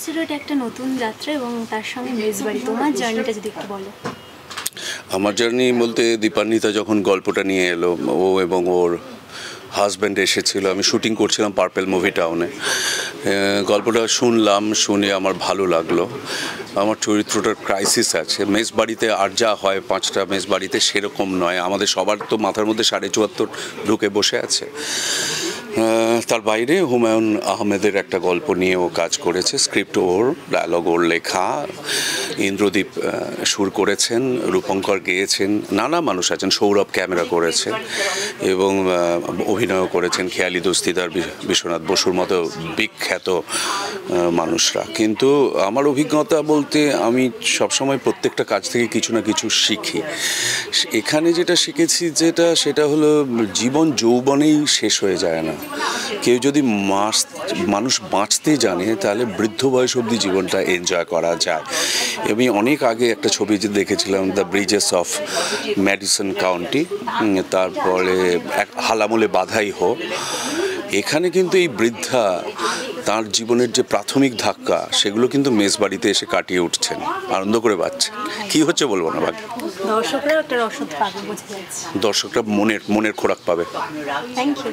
শর্টসেরও এটা একটা নতুন যাত্রা এবং তার সঙ্গে মেজবাড়ি। তোমার জার্নিটা যদি একটু বলো। আমার জার্নি বলতে দীপান্বিতা যখন গল্পটা নিয়ে এলো, ও এবং ওর হাজব্যান্ড এসেছিল, আমি শুটিং করছিলাম পার্পেল মুভি টাউনে। গল্পটা শুনে আমার ভালো লাগলো। আমার চরিত্রটার ক্রাইসিস আছে। মেজবাড়িতে আর যা হয় 5টা মেজবাড়িতে সেরকম নয়। আমাদের সবার তো মাথার মধ্যে 74.5 ঢুকে বসে আছে। তার বাইরে হুমায়ুন আহমেদের একটা গল্প নিয়ে ও কাজ করেছে। স্ক্রিপ্ট ওর, ডায়লগ ওর লেখা। ইন্দ্রদীপ সুর করেছেন, রূপঙ্কর গেয়েছেন, নানা মানুষ আছেন, সৌরভ ক্যামেরা করেছে এবং অভিনয় করেছেন খেয়ালি দস্তিদার, বিশ্বনাথ বসুর মতো বিখ্যাত মানুষরা। কিন্তু আমার অভিজ্ঞতা বলতে আমি সবসময় প্রত্যেকটা কাজ থেকে কিছু না কিছু শিখি। এখানে যেটা শিখেছি সেটা হলো জীবন যৌবনেই শেষ হয়ে যায় না। কেউ যদি মানুষ বাঁচতে জানে তাহলে বৃদ্ধ বয়স অবধি জীবনটা এনজয় করা যায়। আমি অনেক আগে একটা ছবি দেখেছিলাম, the Bridges of Madison county, তারপরে হালামলে বাধাই হো। এখানে কিন্তু এই বৃদ্ধা তার জীবনের যে প্রাথমিক ধাক্কা সেগুলো কিন্তু মেজবাড়িতে এসে কাটিয়ে উঠছেন, আনন্দ করে পাচ্ছে। কি হচ্ছে বলবো না, বাকি দর্শকরা একটা রসদ পাবে, বোঝা যাচ্ছে। দর্শকরা মনের খোরাক পাবে। Thank you.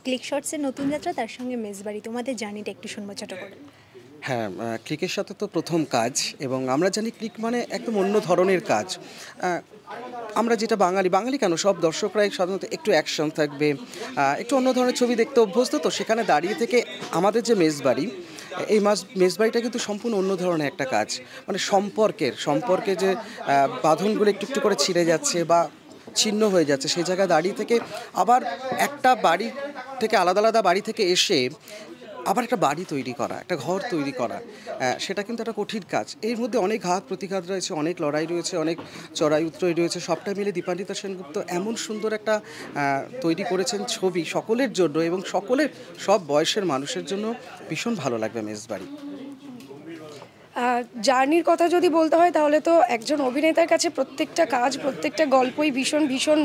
ক্লিক শর্টসের নতুন যাত্রা, তার সঙ্গে মেজবাড়ি, তোমাদের জার্নিটা একটু শুনবো ছোট করে। হ্যাঁ, ক্লিকের সাথে তো প্রথম কাজ, এবং আমরা জানি ক্লিক মানে একদম অন্য ধরনের কাজ। আমরা যেটা বাঙালি কেন, সব দর্শকরাই সাধারণত একটু অ্যাকশন থাকবে, একটু অন্য ধরনের ছবি দেখতে অভ্যস্ত। তো সেখানে দাঁড়িয়ে থেকে আমাদের যে মেজবাড়ি, এই মেজবাড়িটা কিন্তু সম্পূর্ণ অন্য ধরনের একটা কাজ। মানে সম্পর্কে যে বাঁধনগুলো একটু একটু করে ছিঁড়ে যাচ্ছে বা ছিন্ন হয়ে যাচ্ছে, সেই জায়গায় দাঁড়িয়ে থেকে আবার একটা বাড়ি থেকে আলাদা বাড়ি থেকে এসে আবার একটা বাড়ি তৈরি করা, একটা ঘর তৈরি করা, সেটা কিন্তু একটা কঠিন কাজ। এর মধ্যে অনেক ঘাত প্রতিঘাত রয়েছে, অনেক লড়াই রয়েছে, অনেক চড়াই উতরই রয়েছে। সবটা মিলে দীপান্বিতা সেনগুপ্ত এমন সুন্দর একটা তৈরি করেছেন ছবি সকলের জন্য, এবং সব বয়সের মানুষের জন্য ভীষণ ভালো লাগবে মেজবাড়ি। জার্নির কথা যদি বলতে হয় তাহলে তো একজন অভিনেতার কাছে প্রত্যেকটা কাজ, প্রত্যেকটা গল্পই ভীষণ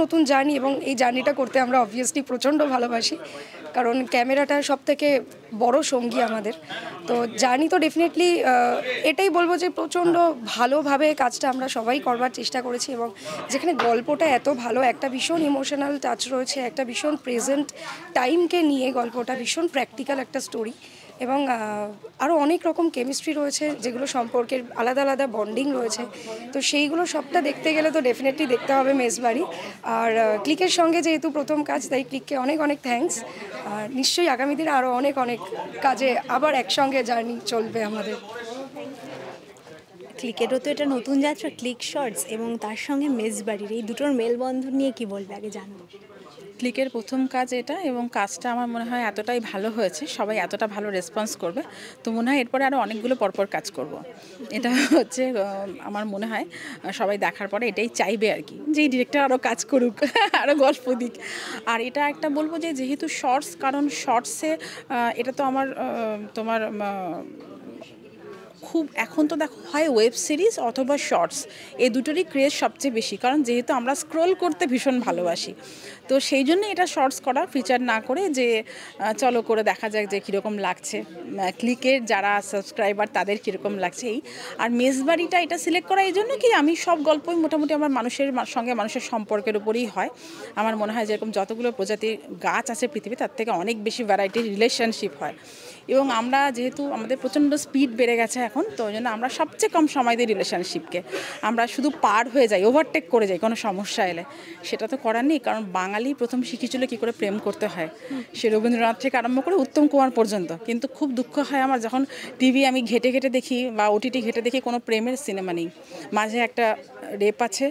নতুন জার্নি, এবং এই জার্নিটা করতে আমরা অবভিয়াসলি প্রচণ্ড ভালোবাসি, কারণ ক্যামেরাটা সব থেকে বড় সঙ্গী আমাদের। তো জার্নি তো ডেফিনেটলি এটাই বলবো যে প্রচণ্ড ভালোভাবে কাজটা আমরা সবাই করবার চেষ্টা করেছি, এবং যেখানে গল্পটা এত ভালো, একটা ভীষণ ইমোশনাল টাচ রয়েছে, একটা ভীষণ প্রেজেন্ট টাইমকে নিয়ে গল্পটা, ভীষণ প্র্যাকটিক্যাল একটা স্টোরি, এবং আরও অনেক রকম কেমিস্ট্রি রয়েছে, যেগুলো সম্পর্কের আলাদা বন্ডিং রয়েছে। তো সেইগুলো সবটা দেখতে গেলে তো ডেফিনেটলি দেখতে হবে মেজবাড়ি। আর ক্লিকের সঙ্গে যেহেতু প্রথম কাজ, তাই ক্লিককে অনেক থ্যাঙ্কস। আর নিশ্চয়ই আগামী দিনে আরও অনেক কাজে আবার একসঙ্গে জার্নি চলবে আমাদের। ক্লিকেরও তো এটা নতুন যাত্রা, ক্লিক শর্টস, এবং তার সঙ্গে মেজবাড়ির এই দুটোর মেলবন্ধন নিয়ে কি বলবে, আগে জানবো। ক্লিকের প্রথম কাজ এটা, এবং কাজটা আমার মনে হয় এতটাই ভালো হয়েছে, সবাই এতটা ভালো রেসপন্স করবে, তো মনে হয় এরপরে আরও অনেকগুলো পরপর কাজ করব। এটা হচ্ছে আমার মনে হয় সবাই দেখার পরে এটাই চাইবে আর কি, যে এই ডিরেক্টর আরও কাজ করুক, আরও গল্প দিক। আর এটা একটা বলবো যে যেহেতু শর্টস, কারণ শর্টসে এটা তো তোমার খুব এখন তো দেখো হয় ওয়েব সিরিজ অথবা শর্টস, এই দুটোরই ক্রেজ সবচেয়ে বেশি, কারণ যেহেতু আমরা স্ক্রোল করতে ভীষণ ভালোবাসি, তো সেই জন্য এটা শর্টস করা, ফিচার না করে যে চলো করে দেখা যাক যে কীরকম লাগছে, ক্লিকের যারা সাবস্ক্রাইবার তাদের কীরকম লাগছে এই। আর মেজবাড়িটা এটা সিলেক্ট করা এই জন্য কি, আমি সব গল্পই মোটামুটি আমার মানুষের সম্পর্কের উপরেই হয়। আমার মনে হয় যেরকম যতগুলো প্রজাতির গাছ আছে পৃথিবী, তার থেকে অনেক বেশি ভ্যারাইটির রিলেশনশিপ হয়, এবং আমরা যেহেতু আমাদের প্রচণ্ড স্পিড বেড়ে গেছে এখন, তো ওই জন্য আমরা সবচেয়ে কম সময় দিই রিলেশনশিপকে, আমরা শুধু পার হয়ে যাই, ওভারটেক করে যাই কোনো সমস্যা এলে। সেটা তো করার নেই, কারণ বাঙালি প্রথম শিখেছিল কী করে প্রেম করতে হয়, সে রবীন্দ্রনাথ থেকে আরম্ভ করে উত্তম কুমার পর্যন্ত। কিন্তু খুব দুঃখ হয় আমার যখন টিভি আমি ঘেটে দেখি বা ওটিটি ঘেটে দেখি কোনো প্রেমের সিনেমা নেই, মাঝে একটা রেপ আছে,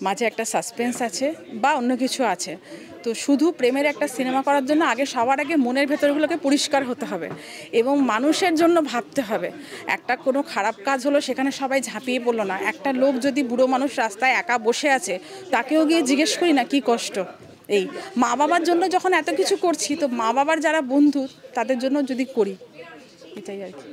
মাঝে একটা সাসপেন্স আছে, বা অন্য কিছু আছে। তো শুধু প্রেমের একটা সিনেমা করার জন্য সবার আগে মনের ভেতরগুলোকে পরিষ্কার হতে হবে, এবং মানুষের জন্য ভাবতে হবে। একটা কোনো খারাপ কাজ হলো, সেখানে সবাই ঝাঁপিয়ে পড়লো না। একটা লোক যদি বুড়ো মানুষ রাস্তায় একা বসে আছে, তাকেও গিয়ে জিজ্ঞেস করি না কী কষ্ট। এই মা বাবার জন্য যখন এত কিছু করছি, তো মা বাবার যারা বন্ধু তাদের জন্য যদি করি, এটাই আর কি।